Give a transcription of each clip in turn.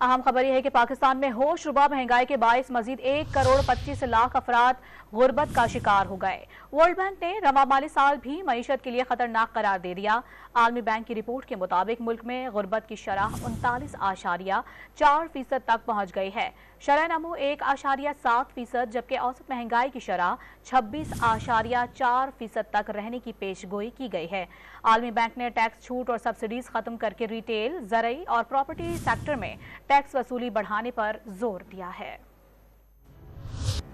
اہم خبر یہ ہے کہ پاکستان میں ہوش ربا مہنگائی کے باعث مزید 1 کروڑ 25 لاکھ افراد غربت کا شکار ہو گئے۔ ورلڈ بینک نے رواں مالی سال بھی معیشت کے لیے خطرناک قرار دے دیا۔ عالمی بینک کی رپورٹ کے مطابق ملک میں غربت کی شرح 39.4% تک پہنچ گئی ہے۔ شرح نمو 1.7%، جبکہ اوسط مہنگائی کی شرح 26.4% تک رہنے کی پیش گوئی کی گئی ہے۔ عالمی بینک نے ٹیکس چھوٹ اور سبسڈیز ختم کر کے ریٹیل، زرعی اور پراپرٹی سیکٹر میں ٹیکس وصولی بڑھانے پر زور دیا ہے۔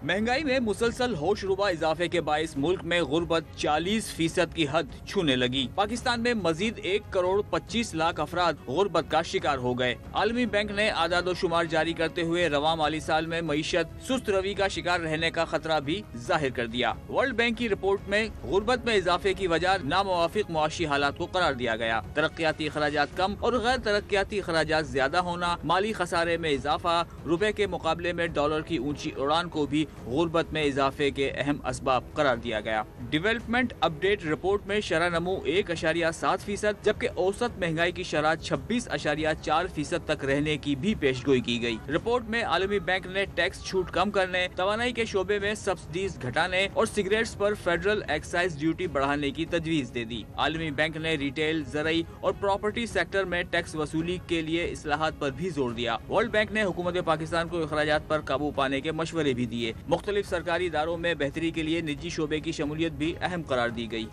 مہنگائی میں مسلسل ہوش ربا اضافے کے باعث ملک میں غربت 40% کی حد چھونے لگی۔ پاکستان میں مزید 1 کروڑ 25 لاکھ افراد غربت کا شکار ہو گئے۔ عالمی بینک نے اعداد و شمار جاری کرتے ہوئے رواں مالی سال میں معیشت سست روی کا شکار رہنے کا خطرہ بھی ظاہر کر دیا۔ ورلڈ بینک کی رپورٹ میں غربت میں اضافے کی وجہ ناموافق معاشی حالات کو قرار دیا گیا۔ ترقیاتی اخراجات کم اور غیر ترقیاتی اخراجات زیادہ ہونا، مالی خسارے میں اضافہ، روپے کے مقابلے میں ڈالر کی اونچی اڑان کو بھی غربت میں اضافے کے اہم اسباب قرار دیا گیا۔ ڈیولپمنٹ اپ ڈیٹ رپورٹ میں شرح نمو 1.7%، جبکہ اوسط مہنگائی کی شرح 26.4% تک رہنے کی بھی پیش گوئی کی گئی۔ رپورٹ میں عالمی بینک نے ٹیکس چھوٹ کم کرنے، توانائی کے شعبے میں سبسڈیز گھٹانے اور سگریٹس پر فیڈرل ایکسائز ڈیوٹی بڑھانے کی تجویز دے دی۔ عالمی بینک نے ریٹیل، زرعی اور پراپرٹی سیکٹر میں ٹیکس وصولی کے لیے اصلاحات پر بھی زور دیا۔ ورلڈ بینک نے حکومت پاکستان کو اخراجات پر قابو پانے کے مشورے بھی دیے۔ مختلف سرکاری اداروں میں بہتری کے لیے نجی شعبے کی شمولیت بھی اہم قرار دی گئی۔